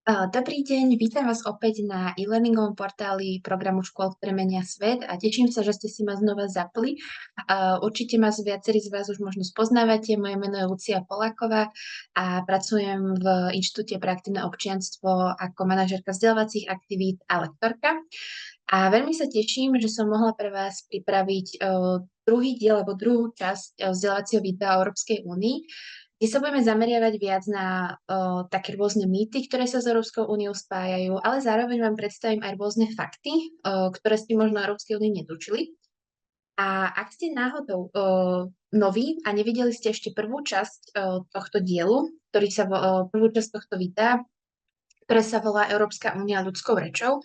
Dobrý deň, vítam vás opäť na e-learningovom portáli programu Škôl, ktoré menia svet a teším sa, že ste si ma znova zapli. Určite ma viacerí z vás už možno spoznávate. Moje meno je Lucia Poláková a pracujem v Inštitúte pre aktívne občianstvo ako manažérka vzdelávacích aktivít a lektorka. A veľmi sa teším, že som mohla pre vás pripraviť druhý diel alebo druhú časť vzdelávacieho videa o Európskej únii, kde sa budeme zameriavať viac na také rôzne mýty, ktoré sa s Európskou úniou spájajú, ale zároveň vám predstavím aj rôzne fakty, ktoré ste možno o Európskej únii netučili. A ak ste náhodou noví a nevideli ste ešte prvú časť tohto dielu, prvú časť tohto videa, ktoré sa volá Európska únia ľudskou rečou,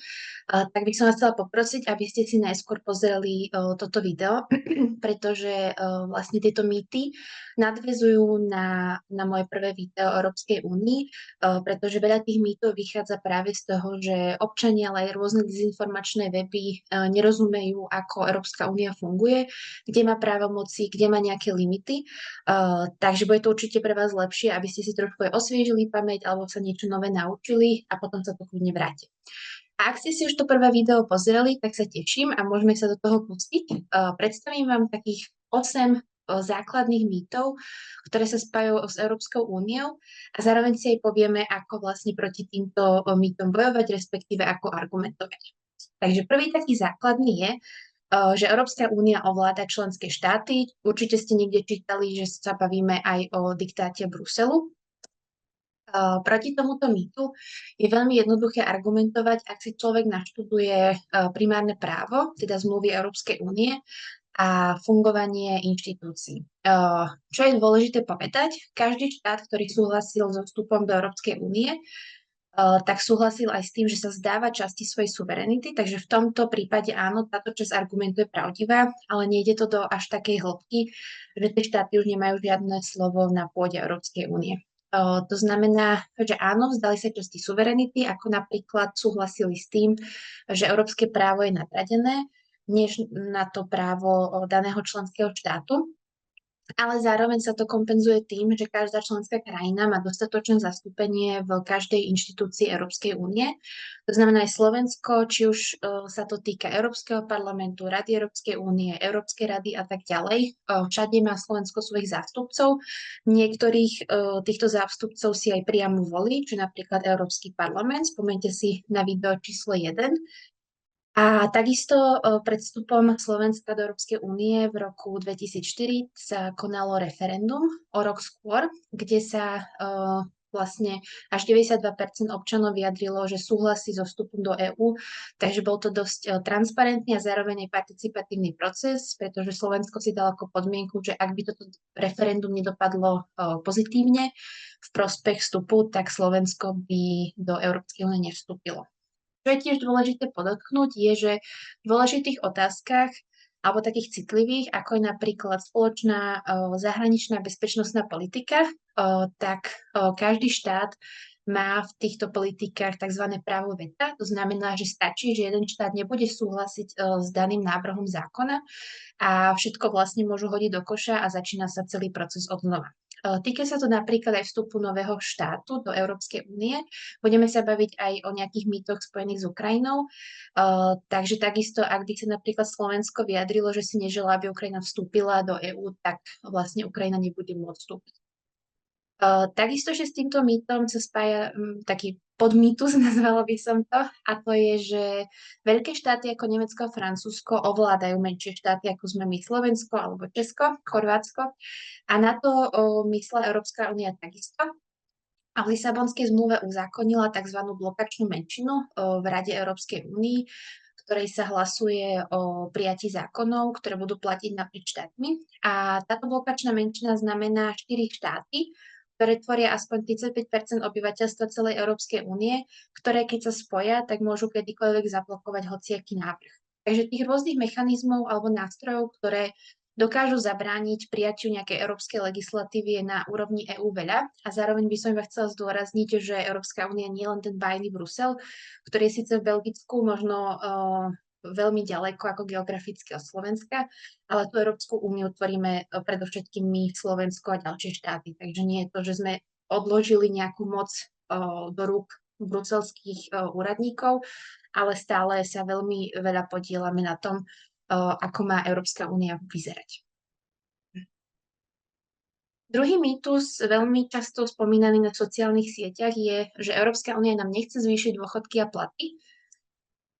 tak by som vás chcela poprosiť, aby ste si najskôr pozreli toto video, pretože vlastne tieto mýty nadväzujú na moje prvé video o Európskej únii, pretože veľa tých mýtov vychádza práve z toho, že občania, ale aj rôzne dezinformačné weby nerozumejú, ako Európska únia funguje, kde má právomoci, kde má nejaké limity. Takže bude to určite pre vás lepšie, aby ste si trošku aj osviežili pamäť alebo sa niečo nové naučili a potom sa to kľudne vráte. A ak ste si už to prvé video pozreli, tak sa teším a môžeme sa do toho pustiť. Predstavím vám takých 8 základných mýtov, ktoré sa spájajú s Európskou úniou a zároveň si aj povieme, ako vlastne proti týmto mýtom bojovať, respektíve ako argumentovať. Takže prvý taký základný je, že Európska únia ovláda členské štáty. Určite ste niekde čítali, že sa bavíme aj o diktáte Bruselu. Proti tomuto mýtu je veľmi jednoduché argumentovať, ak si človek naštuduje primárne právo, teda zmluvy Európskej únie a fungovanie inštitúcií. Čo je dôležité povedať, každý štát, ktorý súhlasil so vstupom do Európskej únie, tak súhlasil aj s tým, že sa zdáva časti svojej suverenity, takže v tomto prípade áno, táto časť argumentu je pravdivá, ale nejde to do až takej hĺbky, že tie štáty už nemajú žiadne slovo na pôde Európskej únie. To znamená, že áno, vzdali sa časti suverenity, ako napríklad súhlasili s tým, že európske právo je nadradené, než na to právo daného členského štátu. Ale zároveň sa to kompenzuje tým, že každá členská krajina má dostatočné zastúpenie v každej inštitúcii Európskej únie. To znamená aj Slovensko, či už sa to týka Európskeho parlamentu, Rady Európskej únie, Európskej rady a tak ďalej. Všade má Slovensko svojich zástupcov. Niektorých týchto zástupcov si aj priamo volí, či napríklad Európsky parlament. Spomeňte si na video číslo 1. A takisto pred vstupom Slovenska do Európskej únie v roku 2004 sa konalo referendum o rok skôr, kde sa vlastne až 92% občanov vyjadrilo, že súhlasí so vstupom do EÚ, takže bol to dosť transparentný a zároveň aj participatívny proces, pretože Slovensko si dalo ako podmienku, že ak by toto referendum nedopadlo pozitívne v prospech vstupu, tak Slovensko by do Európskej únie nevstúpilo. Čo je tiež dôležité podotknúť, je, že v dôležitých otázkach alebo takých citlivých, ako je napríklad spoločná zahraničná bezpečnostná politika, tak každý štát má v týchto politikách tzv. Právo veta. To znamená, že stačí, že jeden štát nebude súhlasiť s daným návrhom zákona a všetko vlastne môžu hodiť do koša a začína sa celý proces odnova. Týka sa to napríklad aj vstupu nového štátu do Európskej únie. Budeme sa baviť aj o nejakých mýtoch spojených s Ukrajinou. Takže takisto, ak by sa napríklad Slovensko vyjadrilo, že si neželá, aby Ukrajina vstúpila do EÚ, tak vlastne Ukrajina nebude môcť vstúpiť. Takisto, že s týmto mýtom sa spája taký podmýtus, nazvala by som to, a to je, že veľké štáty ako Nemecko a Francúzsko ovládajú menšie štáty, ako sme my Slovensko alebo Česko, Chorvátsko. A na to myslela Európska únia takisto. A v Lisabonskej zmluve uzákonila tzv. Blokačnú menšinu v Rade Európskej únii, ktorej sa hlasuje o prijatí zákonov, ktoré budú platiť naprieč štátmi. A táto blokačná menšina znamená 4 štáty, ktoré tvoria aspoň 35% obyvateľstva celej Európskej únie, ktoré keď sa spoja, tak môžu kedykoľvek zablokovať hociaký návrh. Takže tých rôznych mechanizmov alebo nástrojov, ktoré dokážu zabrániť prijatiu nejakej európskej legislatívy je na úrovni EÚ veľa. A zároveň by som iba chcela zdôrazniť, že Európska únia nie je len ten bajný Brusel, ktorý je síce v Belgicku možno veľmi ďaleko ako geograficky od Slovenska, ale tú Európsku úniu tvoríme predovšetkým my, Slovensko a ďalšie štáty. Takže nie je to, že sme odložili nejakú moc do rúk bruselských úradníkov, ale stále sa veľmi veľa podieľame na tom, ako má Európska únia vyzerať. Druhý mýtus, veľmi často spomínaný na sociálnych sieťach, je, že Európska únia nám nechce zvýšiť dôchodky a platy.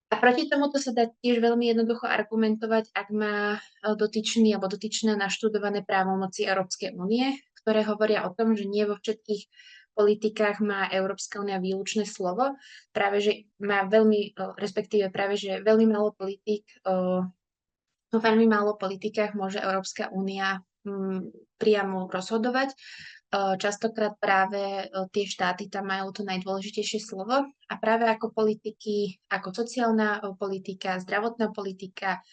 A proti tomuto sa dá tiež veľmi jednoducho argumentovať, ak má dotyčný alebo dotyčná naštudované právomoci Európskej únie, ktoré hovoria o tom, že nie vo všetkých politikách má Európska únia výlučné slovo. Práve, že má veľmi, respektíve práve, že veľmi málo politík, vo veľmi málo politikách môže Európska únia priamo rozhodovať. Častokrát práve tie štáty tam majú to najdôležitejšie slovo a práve ako politiky, ako sociálna politika, zdravotná politika,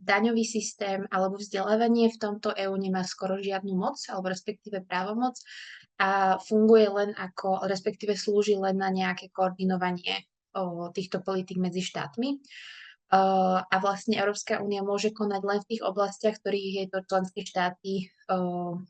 daňový systém alebo vzdelávanie v tomto EÚ nemá skoro žiadnu moc alebo respektíve právomoc a funguje len ako, respektíve slúži len na nejaké koordinovanie týchto politík medzi štátmi. A vlastne Európska únia môže konať len v tých oblastiach, ktorých jej to členské štáty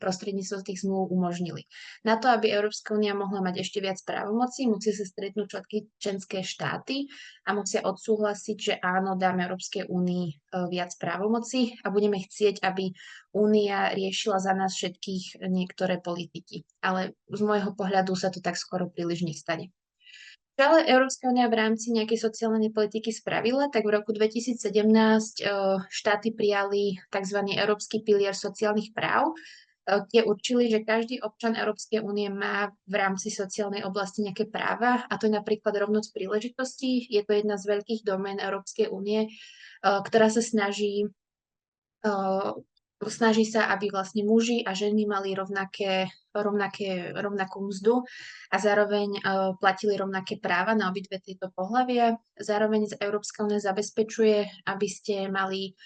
prostredníctvom tých zmluv umožnili. Na to, aby Európska únia mohla mať ešte viac právomocí, musí sa stretnúť všetky členské štáty a musia odsúhlasiť, že áno, dáme Európskej únii viac právomocí a budeme chcieť, aby únia riešila za nás všetkých niektoré politiky. Ale z môjho pohľadu sa to tak skoro príliš nestane. Čo ale Európska únia v rámci nejakej sociálnej politiky spravila, tak v roku 2017 štáty prijali tzv. Európsky pilier sociálnych práv, kde určili, že každý občan Európskej únie má v rámci sociálnej oblasti nejaké práva, a to je napríklad rovnosť príležitostí. Je to jedna z veľkých domén Európskej únie, ktorá sa snaží sa, aby vlastne muži a ženy mali rovnakú mzdu a zároveň platili rovnaké práva na obidve tieto pohlavia. Zároveň Európska únia zabezpečuje, aby ste mali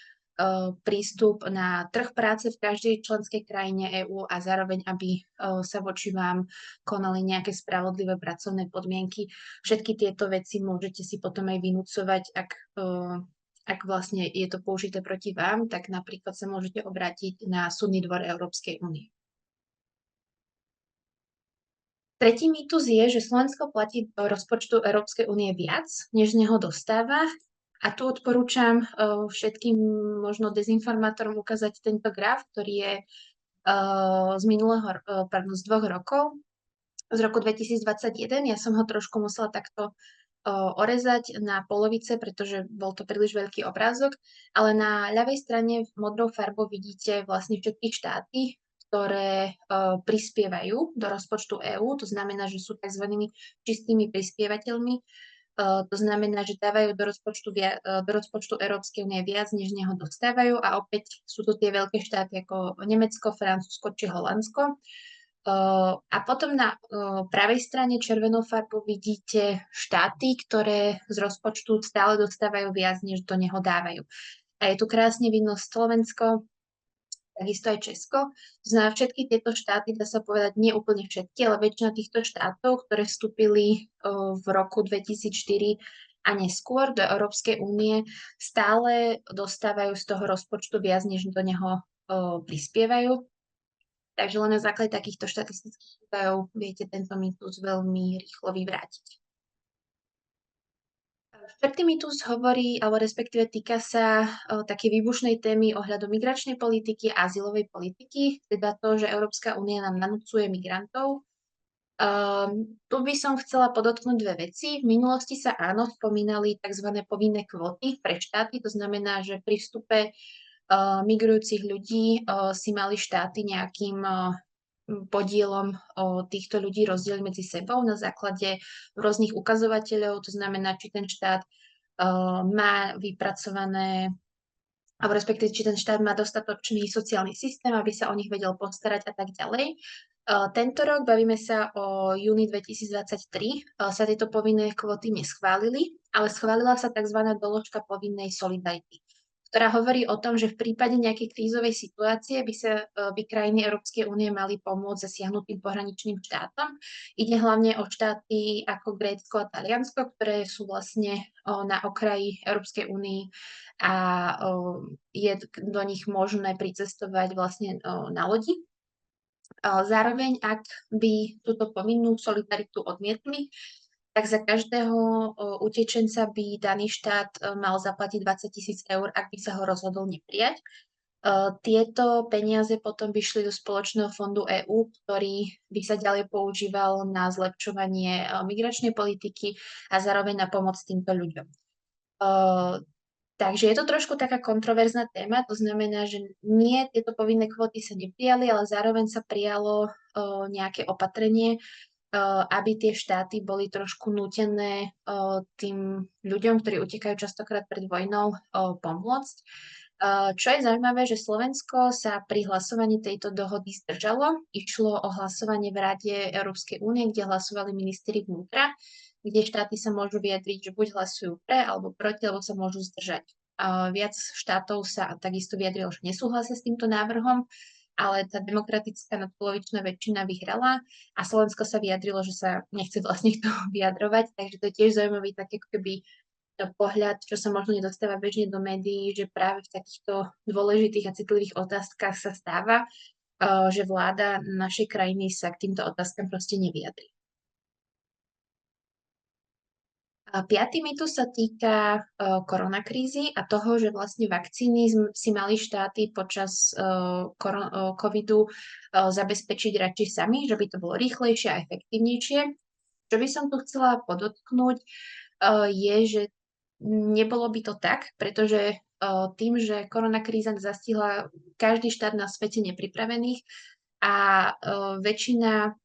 prístup na trh práce v každej členskej krajine EÚ a zároveň, aby sa voči vám konali nejaké spravodlivé pracovné podmienky. Všetky tieto veci môžete si potom aj vynúcovať, ak vlastne je to použité proti vám, tak napríklad sa môžete obrátiť na Súdny dvor Európskej únie. Tretí mýtus je, že Slovensko platí do rozpočtu Európskej únie viac, než z neho dostáva. A tu odporúčam všetkým možno dezinformátorom ukázať tento graf, ktorý je z 2 rokov, z roku 2021. Ja som ho trošku musela takto orezať na polovice, pretože bol to príliš veľký obrázok, ale na ľavej strane modrou farbou vidíte vlastne všetky štáty, ktoré prispievajú do rozpočtu EÚ, to znamená, že sú tzv. Čistými prispievateľmi. To znamená, že dávajú do rozpočtu Európskej únie viac, než z neho dostávajú a opäť sú to tie veľké štáty ako Nemecko, Francúzsko či Holandsko. A potom na pravej strane červenou farbou vidíte štáty, ktoré z rozpočtu stále dostávajú viac, než do neho dávajú. A je tu krásne vidno Slovensko, takisto aj Česko. To znamená, všetky tieto štáty, dá sa povedať, nie úplne všetky, ale väčšina týchto štátov, ktoré vstúpili v roku 2004 a neskôr do Európskej únie, stále dostávajú z toho rozpočtu viac, než do neho prispievajú. Takže len na základe takýchto štatistických údajov viete tento mýtus veľmi rýchlo vyvrátiť. Štvrtý mýtus hovorí, alebo respektíve týka sa také výbušnej témy ohľadom migračnej politiky a azylovej politiky, teda to, že Európska únia nám nanúcuje migrantov. Tu by som chcela podotknúť dve veci. V minulosti sa áno spomínali tzv. Povinné kvóty pre štáty, to znamená, že pri vstupe migrujúcich ľudí si mali štáty nejakým podielom týchto ľudí rozdeliť medzi sebou na základe rôznych ukazovateľov, to znamená, či ten štát má vypracované, alebo respektíve, či ten štát má dostatočný sociálny systém, aby sa o nich vedel postarať a tak ďalej. Tento rok, bavíme sa o júni 2023, sa tieto povinné kvóty neschválili, ale schválila sa tzv. Doložka povinnej solidarity, ktorá hovorí o tom, že v prípade nejakej krízovej situácie by krajiny Európskej únie mali pomôcť zasiahnutým pohraničným štátom. Ide hlavne o štáty ako Grécko a Taliansko, ktoré sú vlastne na okraji Európskej únie a je do nich možné pricestovať vlastne na lodi. Zároveň, ak by túto povinnú solidaritu odmietli, tak za každého utečenca by daný štát mal zaplatiť 20 000 eur, ak by sa ho rozhodol neprijať. Tieto peniaze potom by šli do spoločného fondu EÚ, ktorý by sa ďalej používal na zlepšovanie migračnej politiky a zároveň na pomoc týmto ľuďom. Takže je to trošku taká kontroverzná téma, to znamená, že nie, tieto povinné kvóty sa neprijali, ale zároveň sa prijalo nejaké opatrenie, aby tie štáty boli trošku nútené tým ľuďom, ktorí utekajú častokrát pred vojnou, pomôcť. Čo je zaujímavé, že Slovensko sa pri hlasovaní tejto dohody zdržalo. Išlo o hlasovanie v Rade Európskej únie, kde hlasovali ministri vnútra, kde štáty sa môžu vyjadriť, že buď hlasujú pre alebo proti, alebo sa môžu zdržať. Viac štátov sa takisto vyjadrilo, že nesúhlasia s týmto návrhom, ale tá demokratická nadpolovičná väčšina vyhrala a Slovensko sa vyjadrilo, že sa nechce vlastne k tomu vyjadrovať, takže to je tiež zaujímavý taký ako keby pohľad, čo sa možno nedostáva bežne do médií, že práve v takýchto dôležitých a citlivých otázkach sa stáva, že vláda našej krajiny sa k týmto otázkam proste nevyjadrí. A piatý mýtus sa týka koronakrízy a toho, že vlastne vakcíny si mali štáty počas covidu zabezpečiť radšej sami, že by to bolo rýchlejšie a efektívnejšie. Čo by som tu chcela podotknúť, je, že nebolo by to tak, pretože tým, že koronakríza zastihla každý štát na svete nepripravených a väčšina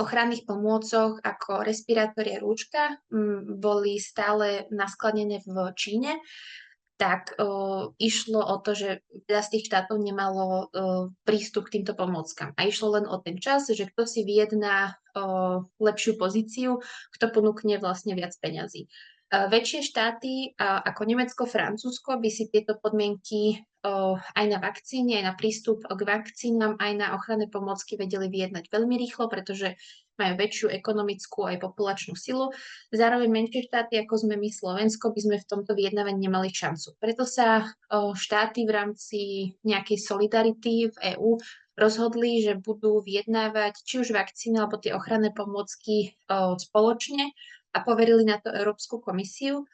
ochranných pomôcok ako respirátory a rúška boli stále naskladnené v Číne, tak išlo o to, že veľa z tých štátov nemalo prístup k týmto pomôckam. A išlo len o ten čas, že kto si vyjedná lepšiu pozíciu, kto ponúkne vlastne viac peňazí. Väčšie štáty ako Nemecko, Francúzsko by si tieto podmienky aj na vakcíny, aj na prístup k vakcínam, aj na ochranné pomôcky vedeli vyjednať veľmi rýchlo, pretože majú väčšiu ekonomickú aj populačnú silu. Zároveň menšie štáty, ako sme my Slovensko, by sme v tomto vyjednávaní nemali šancu. Preto sa štáty v rámci nejakej solidarity v EÚ rozhodli, že budú vyjednávať či už vakcíny alebo tie ochranné pomôcky spoločne a poverili na to Európsku komisiu,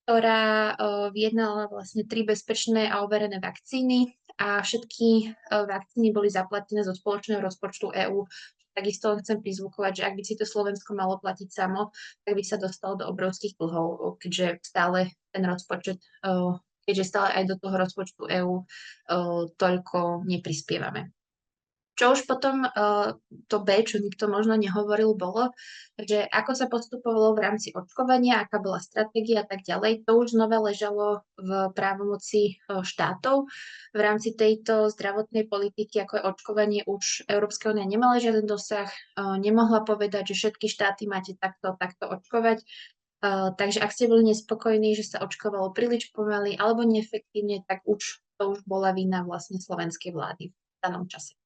ktorá vyjednala vlastne 3 bezpečné a overené vakcíny a všetky vakcíny boli zaplatené zo spoločného rozpočtu EÚ. Takisto chcem prizvukovať, že ak by si to Slovensko malo platiť samo, tak by sa dostalo do obrovských dlhov, keďže stále ten rozpočet, keďže stále aj do toho rozpočtu EÚ toľko neprispievame. Čo už potom to B, čo nikto možno nehovoril, bolo, že ako sa postupovalo v rámci očkovania, aká bola stratégia a tak ďalej, to už znova ležalo v právomoci štátov. V rámci tejto zdravotnej politiky, ako je očkovanie, už Európska únia nemala žiaden dosah, nemohla povedať, že všetky štáty máte takto očkovať. Takže ak ste boli nespokojní, že sa očkovalo príliš pomaly alebo neefektívne, tak to už bola vina vlastne slovenskej vlády v danom čase.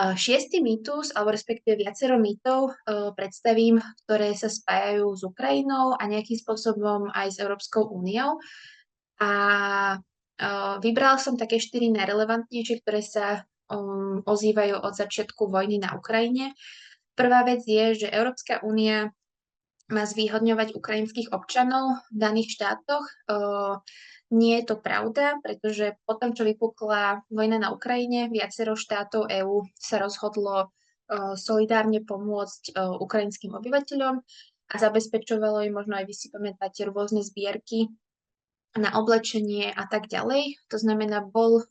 Šiestý mýtus, alebo respektíve viacero mýtov predstavím, ktoré sa spájajú s Ukrajinou a nejakým spôsobom aj s Európskou úniou. A vybrala som také 4 najrelevantnejšie, ktoré sa ozývajú od začiatku vojny na Ukrajine. Prvá vec je, že Európska únia má zvýhodňovať ukrajinských občanov v daných štátoch. Nie je to pravda, pretože potom, čo vypukla vojna na Ukrajine, viacero štátov EÚ sa rozhodlo solidárne pomôcť ukrajinským obyvateľom a zabezpečovalo im, možno aj vy si pamätáte, rôzne zbierky na oblečenie a tak ďalej. To znamená, bol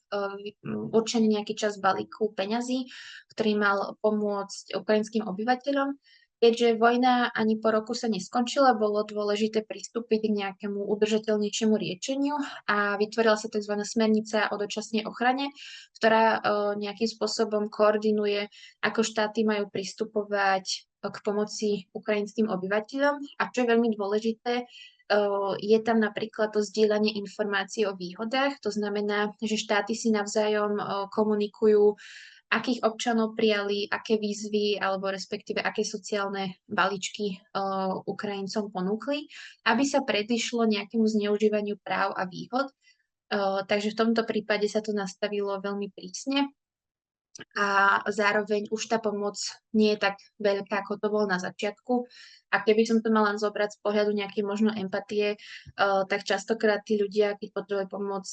určený nejaký čas balíku peňazí, ktorý mal pomôcť ukrajinským obyvateľom. Keďže vojna ani po roku sa neskončila, bolo dôležité pristúpiť k nejakému udržateľnejšiemu riešeniu a vytvorila sa tzv. Smernica o dočasnej ochrane, ktorá nejakým spôsobom koordinuje, ako štáty majú pristupovať k pomoci ukrajinským obyvateľom. A čo je veľmi dôležité, je tam napríklad to zdieľanie informácií o výhodách. To znamená, že štáty si navzájom komunikujú, akých občanov prijali, aké výzvy alebo respektíve aké sociálne balíčky Ukrajincom ponúkli, aby sa predišlo nejakému zneužívaniu práv a výhod. Takže v tomto prípade sa to nastavilo veľmi prísne. a zároveň už tá pomoc nie je tak veľká, ako to bolo na začiatku. A keby som to mala len zobrať z pohľadu nejakej možno empatie, tak častokrát tí ľudia, keď potrebovali pomoc,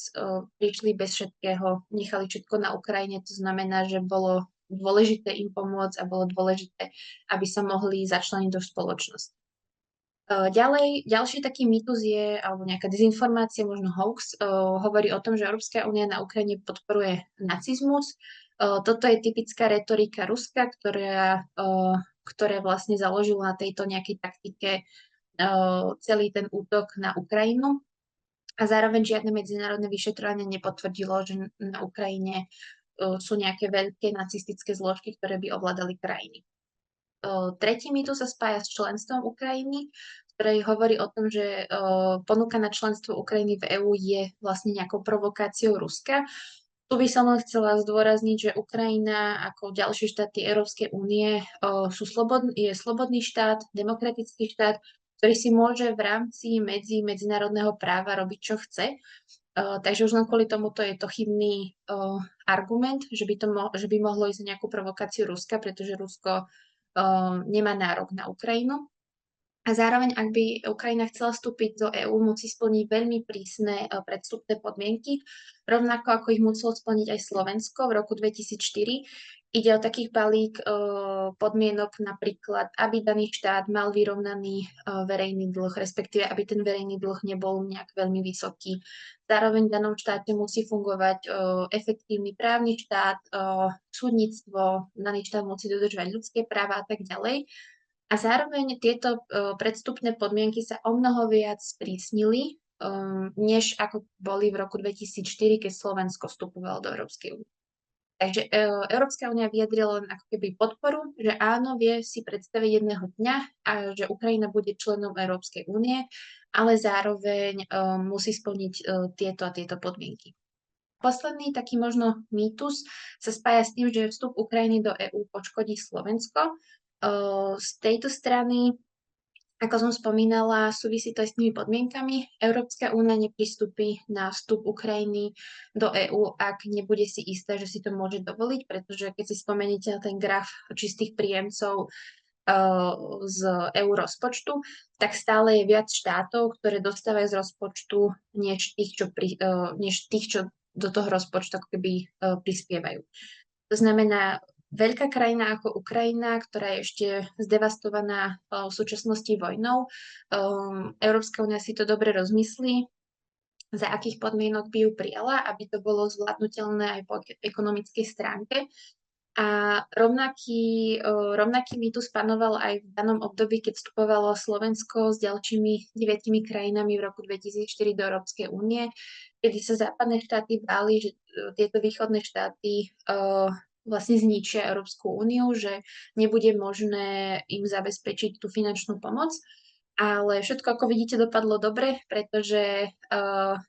prišli bez všetkého, nechali všetko na Ukrajine. To znamená, že bolo dôležité im pomôcť a bolo dôležité, aby sa mohli začleniť do spoločnosti. Ďalej, ďalší taký mýtus je, alebo nejaká dezinformácia, možno hoax, hovorí o tom, že Európska únia na Ukrajine podporuje nacizmus. Toto je typická retorika Ruska, ktoré vlastne založilo na tejto nejakej taktike celý ten útok na Ukrajinu. A zároveň žiadne medzinárodné vyšetrovanie nepotvrdilo, že na Ukrajine sú nejaké veľké nacistické zložky, ktoré by ovládali krajiny. Tretí mýtus sa spája s členstvom Ukrajiny, ktorý hovorí o tom, že ponuka na členstvo Ukrajiny v EÚ je vlastne nejakou provokáciou Ruska. Tu by som len chcela zdôrazniť, že Ukrajina ako ďalšie štáty Európskej únie je slobodný štát, demokratický štát, ktorý si môže v rámci medzinárodného práva robiť, čo chce. Takže už len kvôli tomuto je to chybný argument, že by mohlo ísť o nejakú provokáciu Ruska, pretože Rusko nemá nárok na Ukrajinu. A zároveň, ak by Ukrajina chcela vstúpiť do EÚ, musí splniť veľmi prísne predvstupné podmienky, rovnako ako ich muselo splniť aj Slovensko v roku 2004. Ide o takých balík podmienok, napríklad, aby daný štát mal vyrovnaný verejný dlh, respektíve aby ten verejný dlh nebol nejak veľmi vysoký. Zároveň v danom štáte musí fungovať efektívny právny štát, súdnictvo, daný štát musí dodržovať ľudské práva a tak ďalej. A zároveň tieto predstupné podmienky sa o mnoho viac sprísnili, než ako boli v roku 2004, keď Slovensko vstupovalo do Európskej únie. Takže Európska únia vyjadrila len ako keby podporu, že áno, vie si predstaviť jedného dňa, a že Ukrajina bude členom Európskej únie, ale zároveň musí splniť tieto a tieto podmienky. Posledný taký možno mýtus sa spája s tým, že vstup Ukrajiny do EÚ poškodí Slovensko. Z tejto strany, ako som spomínala, súvisí to aj s tými podmienkami. Európska únia nepristúpi na vstup Ukrajiny do EÚ, ak nebude si istá, že si to môže dovoliť, pretože keď si spomeniete na ten graf čistých príjemcov z EU rozpočtu, tak stále je viac štátov, ktoré dostávajú z rozpočtu, než tých, čo do toho rozpočtu ako keby prispievajú. To znamená, veľká krajina ako Ukrajina, ktorá je ešte zdevastovaná v súčasnosti vojnou, Európska únia si to dobre rozmyslí, za akých podmienok by ju prijala, aby to bolo zvládnutelné aj po ekonomickej stránke. A rovnaký mýtus panoval aj v danom období, keď vstupovalo Slovensko s ďalšími 9 krajinami v roku 2004 do Európskej únie, kedy sa západné štáty báli, že tieto východné štáty vlastne zničia Európsku úniu, že nebude možné im zabezpečiť tú finančnú pomoc. Ale všetko, ako vidíte, dopadlo dobre, pretože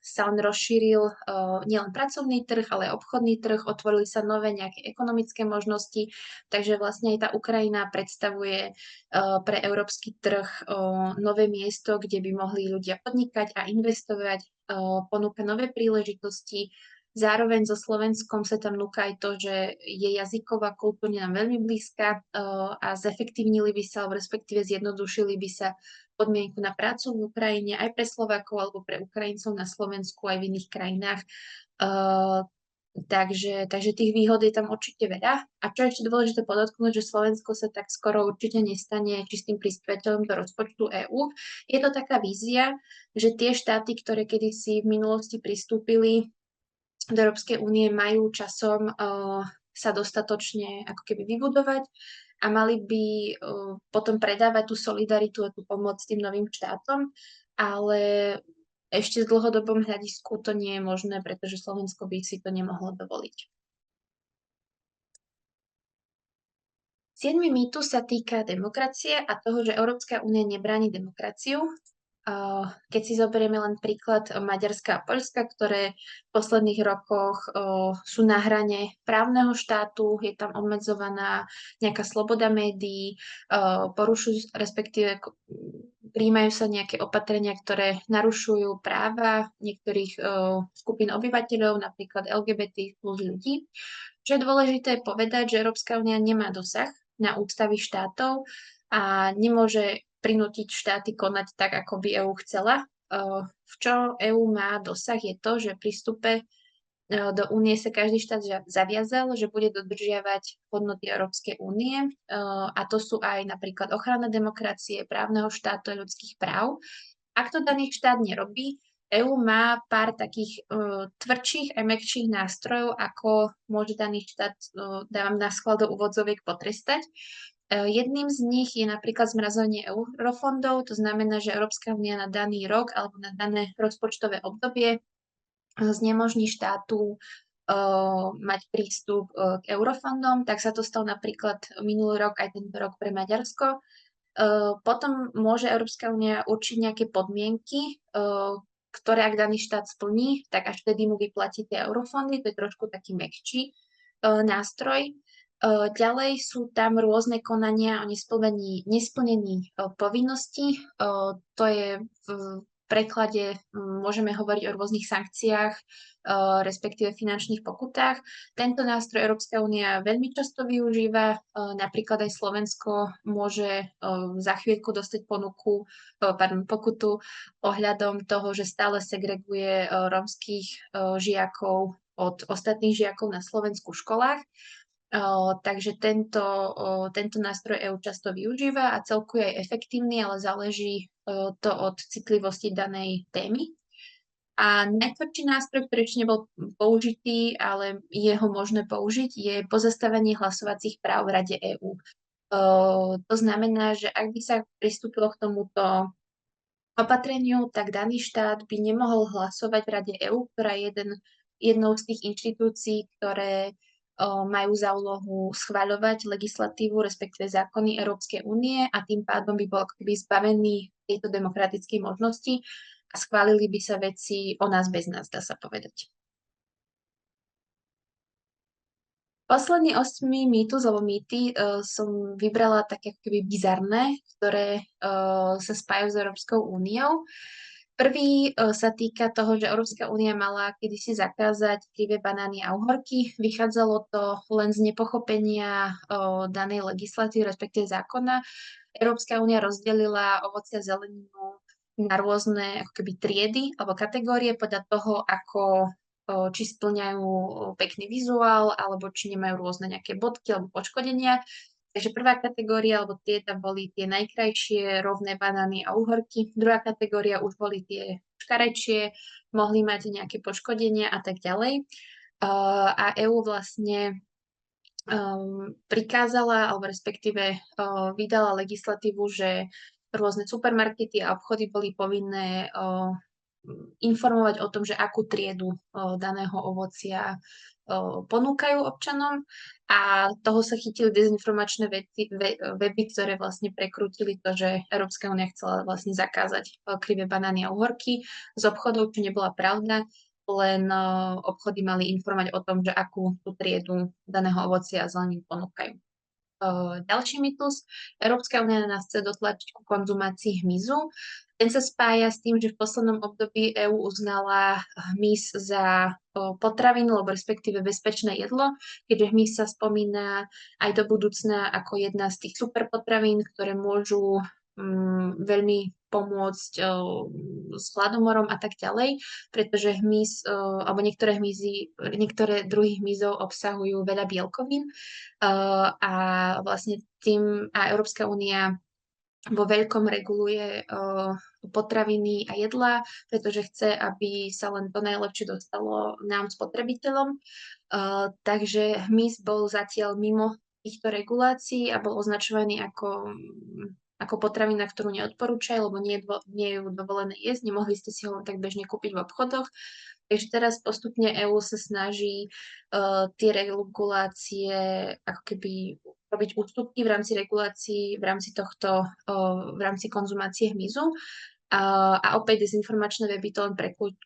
sa len rozšíril nielen pracovný trh, ale aj obchodný trh, otvorili sa nové nejaké ekonomické možnosti, takže vlastne aj tá Ukrajina predstavuje pre európsky trh nové miesto, kde by mohli ľudia podnikať a investovať, ponúka nové príležitosti. Zároveň so Slovenskom sa tam núka aj to, že je jazyková kultúrne nám veľmi blízka a zefektívnili by sa, alebo respektíve zjednodušili by sa podmienku na prácu v Ukrajine aj pre Slovákov alebo pre Ukrajincov na Slovensku aj v iných krajinách. Takže tých výhod je tam určite veľa. A čo je ešte dôležité podotknúť, že Slovensko sa tak skoro určite nestane čistým prispievateľom do rozpočtu EÚ. Je to taká vízia, že tie štáty, ktoré kedysi v minulosti pristúpili do Európskej únie, majú časom sa dostatočne ako keby vybudovať a mali by potom predávať tú solidaritu a tú pomoc tým novým štátom, ale ešte z dlhodobom hľadisku to nie je možné, pretože Slovensko by si to nemohlo dovoliť. 7. mýtus sa týka demokracie a toho, že Európska únia nebráni demokraciu. Keď si zoberieme len príklad Maďarska a Poľska, ktoré v posledných rokoch sú na hrane právneho štátu, je tam obmedzovaná nejaká sloboda médií, porušujú, respektíve prijímajú sa nejaké opatrenia, ktoré narušujú práva niektorých skupín obyvateľov, napríklad LGBT plus ľudí. Čo je dôležité povedať, že Európska únia nemá dosah na ústavy štátov a nemôže prinútiť štáty konať tak, ako by EÚ chcela. V čo EÚ má dosah je to, že pri vstupe do únie sa každý štát zaviazal, že bude dodržiavať hodnoty Európskej únie a to sú aj napríklad ochrana demokracie, právneho štátu a ľudských práv. Ak to daný štát nerobí, EÚ má pár takých tvrdších a mäkčích nástrojov, ako môže daný štát, dávam na schvál do úvodzoviek, potrestať. Jedným z nich je napríklad zmrazenie eurofondov, to znamená, že Európska únia na daný rok alebo na dané rozpočtové obdobie znemožní štátu mať prístup k eurofondom, tak sa to stalo napríklad minulý rok aj tento rok pre Maďarsko. Potom môže Európska únia určiť nejaké podmienky, ktoré ak daný štát splní, tak až vtedy mu vyplatí tie eurofondy, to je trošku taký mäkčí nástroj. Ďalej sú tam rôzne konania o nesplnení povinností. To je v preklade, môžeme hovoriť o rôznych sankciách, respektíve finančných pokutách. Tento nástroj Európska únia veľmi často využíva. Napríklad aj Slovensko môže za chvíľku dostať pokutu ohľadom toho, že stále segreguje rómskych žiakov od ostatných žiakov na Slovensku v školách. Takže tento nástroj EÚ často využíva a celku je aj efektívny, ale záleží to od citlivosti danej témy. A najtvrdší nástroj, ktorý ešte nebol použitý, ale je ho možné použiť, je pozastavenie hlasovacích práv v Rade EÚ. To znamená, že ak by sa pristúpilo k tomuto opatreniu, tak daný štát by nemohol hlasovať v Rade EÚ, ktorá je jednou z tých inštitúcií, ktoré majú za úlohu schvaľovať legislatívu, respektíve zákony Európskej únie a tým pádom by bol akoby zbavený tejto demokratickej možnosti a schválili by sa veci o nás bez nás, dá sa povedať. Posledný 8. mýtus alebo mýty som vybrala také ako keby bizarné, ktoré sa spájajú s Európskou úniou. Prvý sa týka toho, že Európska únia mala kedysi zakázať krivé banány a uhorky. Vychádzalo to len z nepochopenia danej legislatívy, respektíve zákona. Európska únia rozdelila ovocie a zeleninu na rôzne ako keby triedy alebo kategórie podľa toho, či splňajú pekný vizuál, alebo či nemajú rôzne nejaké bodky alebo poškodenia. Takže prvá kategória, alebo tie tam boli tie najkrajšie rovné banány a uhorky. Druhá kategória už boli tie škarečie, mohli mať nejaké poškodenia a tak ďalej. A EÚ vlastne prikázala, alebo respektíve vydala legislatívu, že rôzne supermarkety a obchody boli povinné informovať o tom, že akú triedu daného ovocia ponúkajú občanom a toho sa chytili dezinformačné weby, ktoré vlastne prekrútili to, že Európska únia chcela vlastne zakázať krivé banány a uhorky z obchodov, čo nebola pravda, len obchody mali informovať o tom, že akú tú triedu daného ovocia a zelenín ponúkajú. Ďalší mýtus. Európska únia nás chce dotlačiť ku konzumácii hmyzu. Ten sa spája s tým, že v poslednom období EÚ uznala hmyz za potravinu, alebo respektíve bezpečné jedlo, keďže hmyz sa spomína aj do budúcna ako jedna z tých superpotravín, ktoré môžu veľmi pomôcť s hladomorom a tak ďalej, pretože hmyz, alebo niektoré druhy hmyzov obsahujú veľa bielkovín a vlastne tým Európska únia vo veľkom reguluje potraviny a jedlá, pretože chce, aby sa len to najlepšie dostalo nám spotrebiteľom. Takže hmyz bol zatiaľ mimo týchto regulácií a bol označovaný ako potravina, ktorú neodporúčajú, lebo nie je ju dovolené jesť, nemohli ste si ho tak bežne kúpiť v obchodoch. Takže teraz postupne EÚ sa snaží tie regulácie ako keby robiť ústupky v rámci regulácií, v rámci konzumácie hmyzu. A opäť dezinformačné weby to len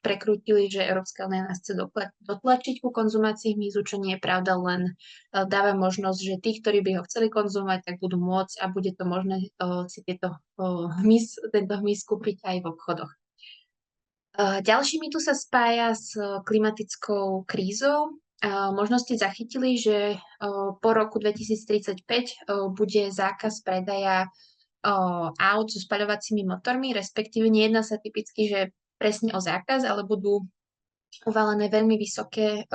prekrútili, že Európska únia nás chce dotlačiť ku konzumácii hmyzu, čo nie je pravda, len dáva možnosť, že tí, ktorí by ho chceli konzumovať, tak budú môcť a bude to možné si tento hmyz kúpiť aj v obchodoch. Ďalší tu sa spája s klimatickou krízou. Možno ste zachytili, že po roku 2035 bude zákaz predaja aut so spaľovacími motormi, respektíve nejedná sa typicky, že presne o zákaz, ale budú uvalené veľmi vysoké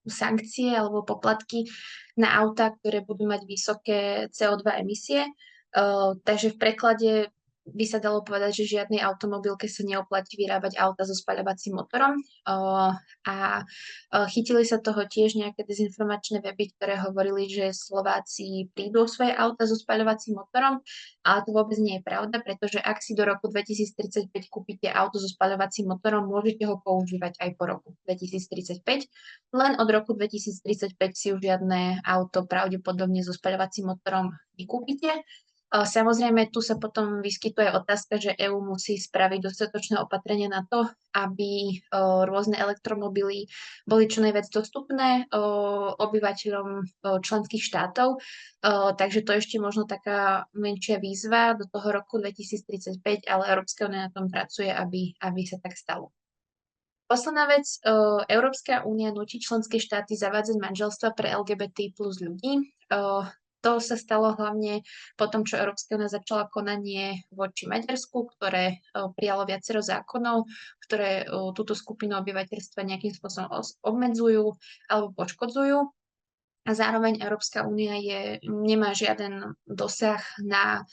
sankcie alebo poplatky na autá, ktoré budú mať vysoké CO2 emisie. Takže v preklade by sa dalo povedať, že žiadnej automobilke sa neoplatí vyrábať auta so spaľovacím motorom. Chytili sa toho tiež nejaké dezinformačné weby, ktoré hovorili, že Slováci prídu o svoje auta so spaľovacím motorom, ale to vôbec nie je pravda, pretože ak si do roku 2035 kúpite auto so spaľovacím motorom, môžete ho používať aj po roku 2035. Len od roku 2035 si už žiadne auto pravdepodobne so spaľovacím motorom nekúpite. Samozrejme, tu sa potom vyskytuje otázka, že EÚ musí spraviť dostatočné opatrenia na to, aby rôzne elektromobily boli čo najviac dostupné obyvateľom členských štátov. Takže to ešte možno taká menšia výzva do toho roku 2035, ale Európska únia na tom pracuje, aby sa tak stalo. Posledná vec, Európska únia nutí členské štáty zavádzať manželstva pre LGBT plus ľudí. To sa stalo hlavne po tom, čo Európska únia začala konanie voči Maďarsku, ktoré prijalo viacero zákonov, ktoré túto skupinu obyvateľstva nejakým spôsobom obmedzujú alebo poškodzujú. A zároveň Európska únia nemá žiaden dosah na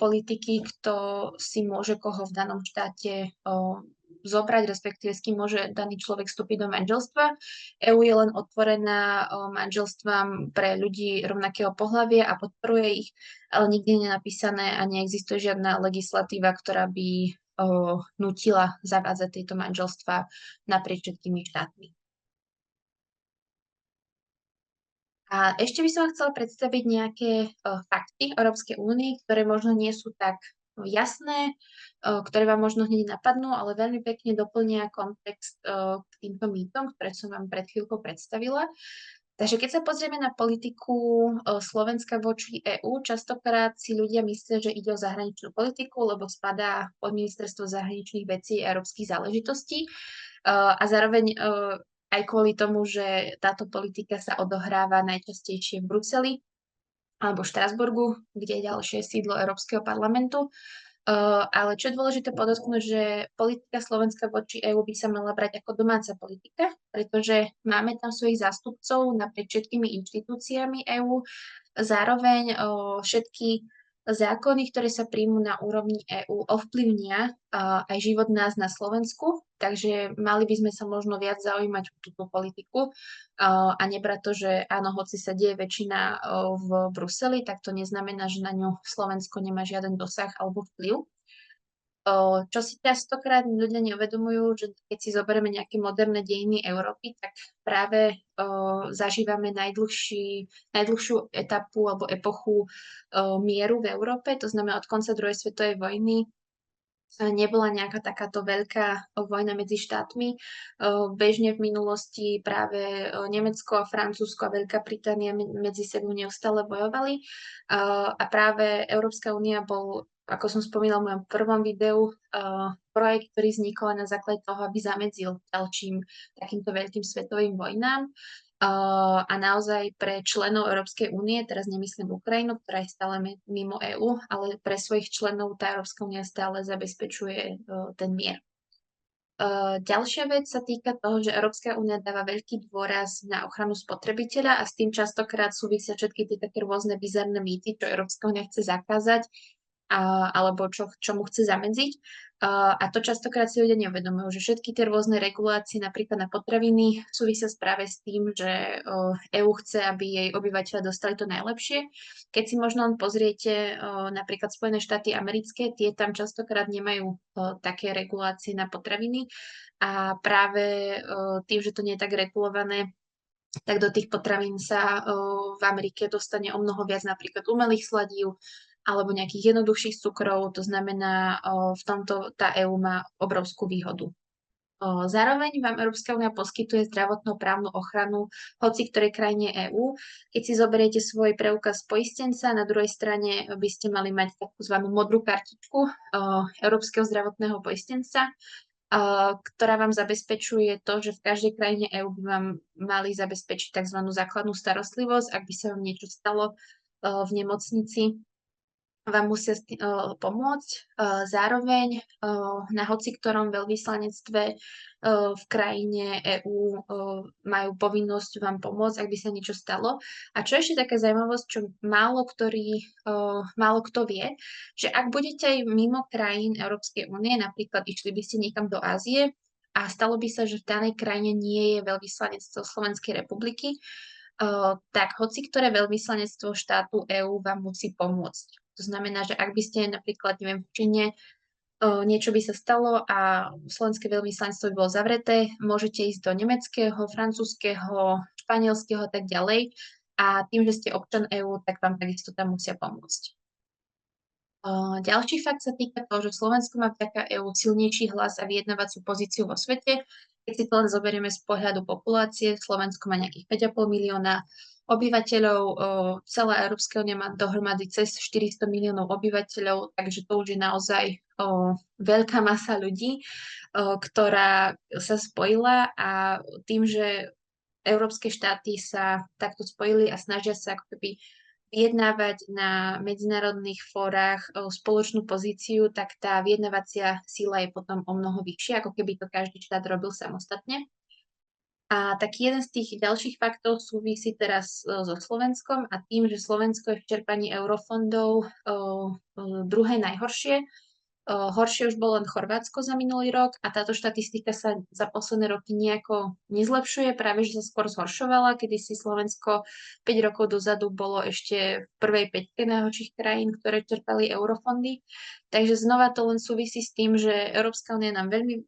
politiky, kto si môže koho v danom štáte zobrať, respektíve s kým môže daný človek vstúpiť do manželstva. EÚ je len otvorená manželstvám pre ľudí rovnakého pohlavia a podporuje ich, ale nikdy nie je napísané a neexistuje žiadna legislatíva, ktorá by nutila zavádzať tieto manželstva naprieč všetkými štátmi. A ešte by som vám chcela predstaviť nejaké fakty Európskej únie, ktoré možno nie sú tak jasné, ktoré vám možno hneď napadnú, ale veľmi pekne doplnia kontext k týmto mýtom, ktoré som vám pred chvíľkou predstavila. Takže keď sa pozrieme na politiku Slovenska voči EÚ, častokrát si ľudia myslia, že ide o zahraničnú politiku, lebo spadá pod ministerstvo zahraničných vecí a európskych záležitostí. A zároveň aj kvôli tomu, že táto politika sa odohráva najčastejšie v Bruseli alebo v Štrasburgu, kde je ďalšie sídlo Európskeho parlamentu. Ale čo je dôležité podotknúť, že politika Slovenska voči EÚ by sa mala brať ako domáca politika, pretože máme tam svojich zástupcov naprieč všetkými inštitúciami EÚ. Zároveň všetky zákony, ktoré sa príjmú na úrovni EÚ, ovplyvnia aj život nás na Slovensku, takže mali by sme sa možno viac zaujímať o túto politiku a nebrať to, že áno, hoci sa deje väčšina v Bruseli, tak to neznamená, že na ňu Slovensko nemá žiaden dosah alebo vplyv. Čo si častokrát ľudia neuvedomujú, že keď si zoberieme nejaké moderné dejiny Európy, tak práve zažívame najdlhšiu etapu alebo epochu mieru v Európe, to znamená od konca druhej svetovej vojny nebola nejaká takáto veľká vojna medzi štátmi. Bežne v minulosti práve Nemecko a Francúzsko a Veľká Británia medzi sebou neustále bojovali. A práve Európska únia bol, ako som spomínala v mojom prvom videu, projekt, ktorý vznikol na základe toho, aby zamedzil ďalším takýmto veľkým svetovým vojnám. A naozaj pre členov Európskej únie, teraz nemyslím Ukrajinu, ktorá je stále mimo EÚ, ale pre svojich členov tá Európska únia stále zabezpečuje ten mier. Ďalšia vec sa týka toho, že Európska únia dáva veľký dôraz na ochranu spotrebiteľa a s tým častokrát súvisia všetky tie také rôzne bizarné mýty, čo Európska únia chce zakázať alebo čomu chce zamedziť. A to častokrát si ľudia neuvedomujú, že všetky tie rôzne regulácie, napríklad na potraviny, súvisia práve s tým, že EÚ chce, aby jej obyvateľe dostali to najlepšie. Keď si možno len pozriete napríklad Spojené štáty americké, tie tam častokrát nemajú také regulácie na potraviny a práve tým, že to nie je tak regulované, tak do tých potravín sa v Amerike dostane o mnoho viac napríklad umelých sladív, alebo nejakých jednoduchších cukrov, to znamená, v tomto tá EÚ má obrovskú výhodu. Zároveň vám Európska únia poskytuje zdravotnoprávnu ochranu hoci ktorej krajine EÚ. Keď si zoberiete svoj preukaz poistenca, na druhej strane by ste mali mať takzvanú modrú kartičku Európskeho zdravotného poistenca, ktorá vám zabezpečuje to, že v každej krajine EÚ by vám mali zabezpečiť tzv. Základnú starostlivosť, ak by sa vám niečo stalo v nemocnici, vám musia pomôcť. Zároveň na hoci ktorom veľvyslanectve v krajine EÚ majú povinnosť vám pomôcť, ak by sa niečo stalo. A čo ešte taká zaujímavosť, čo málo kto vie, že ak budete aj mimo krajín Európskej únie, napríklad išli by ste niekam do Ázie a stalo by sa, že v danej krajine nie je veľvyslanectvo Slovenskej republiky, tak hoci ktoré veľvyslanectvo štátu EÚ vám musí pomôcť. To znamená, že ak by ste napríklad, neviem, v Číne niečo by sa stalo a slovenské veľvyslanectvo by bolo zavreté, môžete ísť do nemeckého, francúzského, španielského a tak ďalej. A tým, že ste občan EÚ, tak vám takisto tam musia pomôcť. Ďalší fakt sa týka toho, že Slovensko má vďaka EÚ silnejší hlas a vyjednávaciu pozíciu vo svete. Keď si to len zoberieme z pohľadu populácie, Slovensko má nejakých 5,5 milióna obyvateľov, celá Európska únia má dohromady cez 400 miliónov obyvateľov, takže to už je naozaj veľká masa ľudí, ktorá sa spojila a tým, že európske štáty sa takto spojili a snažia sa ako keby vyjednávať na medzinárodných fórach spoločnú pozíciu, tak tá vyjednávacia sila je potom o mnoho vyššia, ako keby to každý štát robil samostatne. A taký jeden z tých ďalších faktov súvisí teraz so Slovenskom a tým, že Slovensko je v čerpaní eurofondov druhé najhoršie. Horšie už bolo len Chorvátsko za minulý rok a táto štatistika sa za posledné roky nejako nezlepšuje, práve že sa skôr zhoršovala, kedy si Slovensko 5 rokov dozadu bolo ešte v prvej päťke najhorších krajín, ktoré čerpali eurofondy. Takže znova to len súvisí s tým, že Európska únia nám veľmi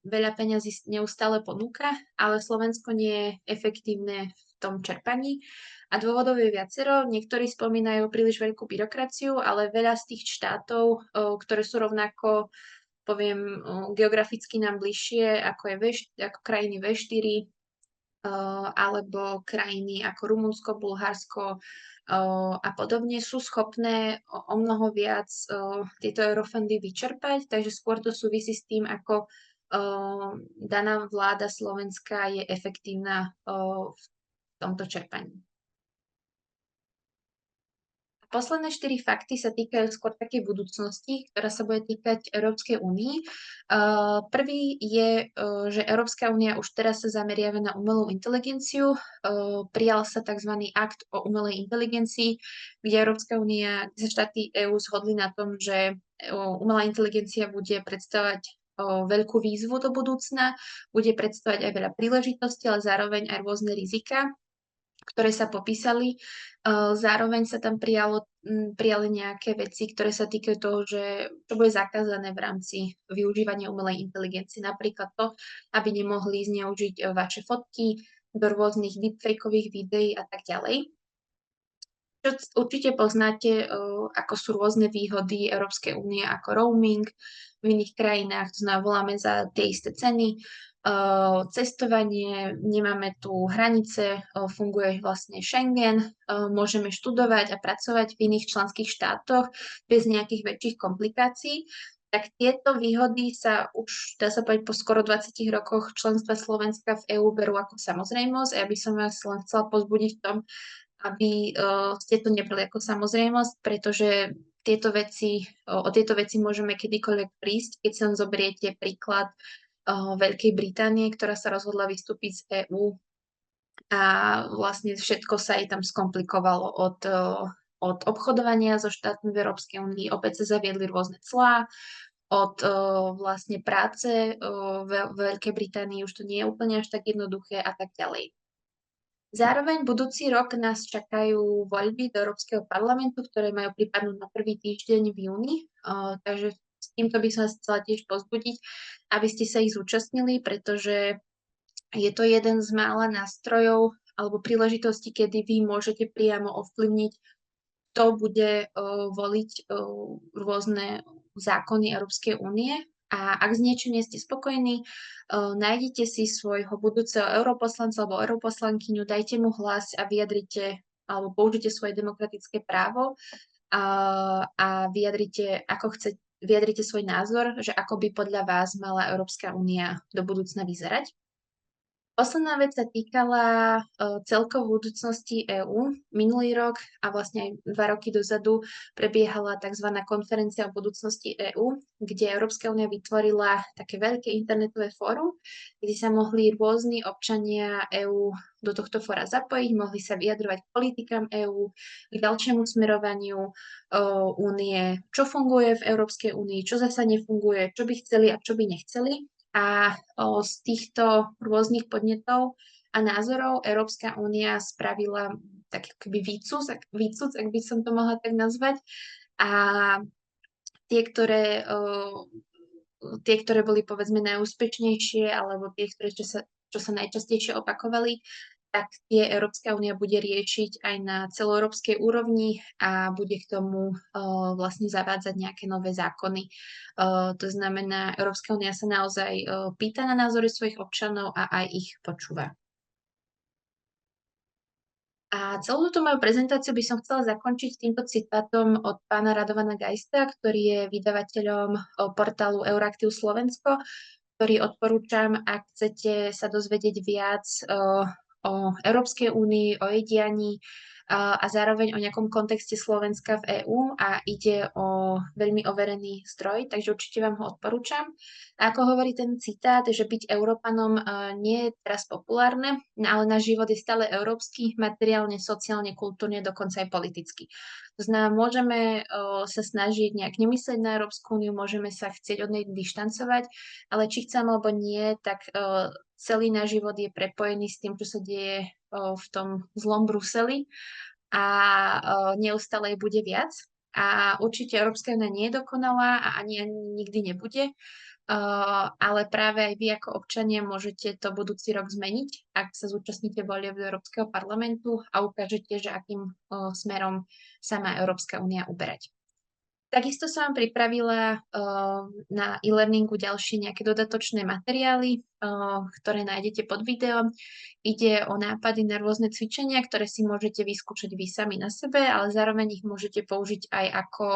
veľa peňazí neustále ponúka, ale Slovensko nie je efektívne v tom čerpaní. A dôvodov je viacero. Niektorí spomínajú príliš veľkú byrokraciu, ale veľa z tých štátov, ktoré sú rovnako, poviem, geograficky nám bližšie, ako krajiny V4, alebo krajiny ako Rumunsko, Bulharsko a podobne, sú schopné o mnoho viac tieto eurofondy vyčerpať, takže skôr to súvisí s tým, ako daná vláda Slovenska je efektívna v tomto čerpaní. Posledné 4 fakty sa týkajú skôr takej budúcnosti, ktorá sa bude týkať Európskej únii. Prvý je, že Európska únia už teraz sa zameriava na umelú inteligenciu. Prijal sa tzv. Akt o umelej inteligencii, kde Európska únia, kde sa štáty EÚ zhodli na tom, že umelá inteligencia bude predstavovať veľkú výzvu do budúcna, bude predstavovať aj veľa príležitostí, ale zároveň aj rôzne rizika, ktoré sa popísali. Zároveň sa tam prijali nejaké veci, ktoré sa týkajú toho, že to bude zakázané v rámci využívania umelej inteligencie. Napríklad to, aby nemohli zneužiť vaše fotky do rôznych deepfakeových videí a tak ďalej. Čo určite poznáte, ako sú rôzne výhody Európskej únie ako roaming v iných krajinách, to znamená, voláme za tie isté ceny, cestovanie, nemáme tu hranice, funguje vlastne Schengen, môžeme študovať a pracovať v iných členských štátoch bez nejakých väčších komplikácií. Tak tieto výhody sa už, dá sa povedať, po skoro 20 rokoch členstva Slovenska v EÚ berú ako samozrejmosť a ja by som vás len chcela pozbudiť v tom, aby ste to nebrali ako samozrejmosť, pretože o tieto veci môžeme kedykoľvek prísť, keď sa zoberiete príklad Veľkej Británie, ktorá sa rozhodla vystúpiť z EÚ a vlastne všetko sa jej tam skomplikovalo od obchodovania so štátmi v Európskej únii. Opäť sa zaviedli rôzne clá, od vlastne práce v Veľkej Británii už to nie je úplne až tak jednoduché a tak ďalej. Zároveň budúci rok nás čakajú voľby do Európskeho parlamentu, ktoré majú pripadnúť na prvý týždeň v júni, takže s týmto by som vás chcela tiež pozbudiť, aby ste sa ich zúčastnili, pretože je to jeden z mála nástrojov alebo príležitostí, kedy vy môžete priamo ovplyvniť kto bude voliť rôzne zákony Európskej únie. A ak s niečím nie ste spokojní, nájdete si svojho budúceho europoslanca alebo europoslankyňu, dajte mu hlas a vyjadrite alebo použite svoje demokratické právo a vyjadrite svoj názor, že ako by podľa vás mala Európska únia do budúcna vyzerať. Posledná vec sa týkala celkovej budúcnosti EÚ. Minulý rok a vlastne aj 2 roky dozadu prebiehala tzv. Konferencia o budúcnosti EÚ, kde Európska únia vytvorila také veľké internetové fórum, kde sa mohli rôzni občania EÚ do tohto fóra zapojiť, mohli sa vyjadrovať k politikám EÚ, k ďalšiemu smerovaniu únie, čo funguje v Európskej únii, čo zasa nefunguje, čo by chceli a čo by nechceli. A z týchto rôznych podnetov a názorov Európska únia spravila tak akoby výcuc, ak by som to mohla tak nazvať. A tie, ktoré boli povedzme najúspešnejšie, alebo tie, čo sa najčastejšie opakovali, tak tie Európska únia bude riešiť aj na celoeurópskej úrovni a bude k tomu vlastne zavádzať nejaké nové zákony. To znamená, Európska únia sa naozaj pýta na názory svojich občanov a aj ich počúva. A celú túto moju prezentáciu by som chcela zakončiť týmto citátom od pána Radovana Geista, ktorý je vydavateľom portálu Euraktiv Slovensko, ktorý odporúčam, ak chcete sa dozvedieť viac o Európskej únii, o jej dianí a zároveň o nejakom kontexte Slovenska v EÚ a ide o veľmi overený zdroj, takže určite vám ho odporúčam. A ako hovorí ten citát, že byť Európanom nie je teraz populárne, ale náš život je stále európsky, materiálne, sociálne, kultúrne, dokonca aj politicky. To znamená, môžeme sa snažiť nejak nemyslieť na Európsku úniu, môžeme sa chcieť od nej dištancovať, ale či chcem alebo nie, tak celý náš život je prepojený s tým, čo sa deje v tom zlom Bruseli a neustále bude viac. A určite Európska únia nie je dokonalá a ani nikdy nebude, ale práve aj vy ako občania môžete to budúci rok zmeniť, ak sa zúčastníte volieb do Európskeho parlamentu a ukážete, že akým smerom sa má Európska únia uberať. Takisto som vám pripravila na e-learningu ďalšie nejaké dodatočné materiály, ktoré nájdete pod videom. Ide o nápady na rôzne cvičenia, ktoré si môžete vyskúšať vy sami na sebe, ale zároveň ich môžete použiť aj ako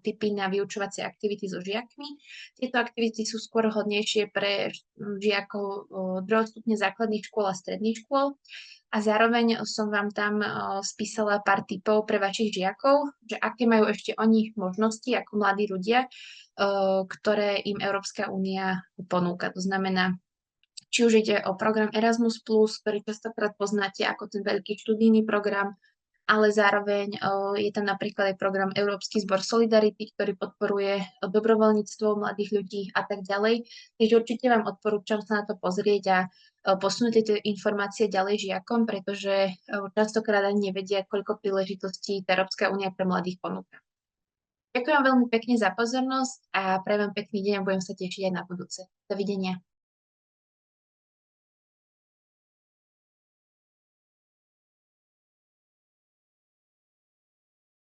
tipy na vyučovacie aktivity so žiakmi. Tieto aktivity sú skôr hodnejšie pre žiakov druhého stupňa základných škôl a stredných škôl. A zároveň som vám tam spísala pár tipov pre vašich žiakov, že aké majú ešte oni možnosti ako mladí ľudia, ktoré im Európska únia ponúka. To znamená, či už ide o program Erasmus+, ktorý častokrát poznáte ako ten veľký študijný program, ale zároveň je tam napríklad aj program Európsky zbor Solidarity, ktorý podporuje dobrovoľníctvo mladých ľudí a tak ďalej. Takže určite vám odporúčam sa na to pozrieť a posunúť tieto informácie ďalej žiakom, pretože častokrát ani nevedia, koľko príležitostí tá Európska únia pre mladých ponúka. Ďakujem veľmi pekne za pozornosť a prajem vám pekný deň a budem sa tešiť aj na budúce. Dovidenia.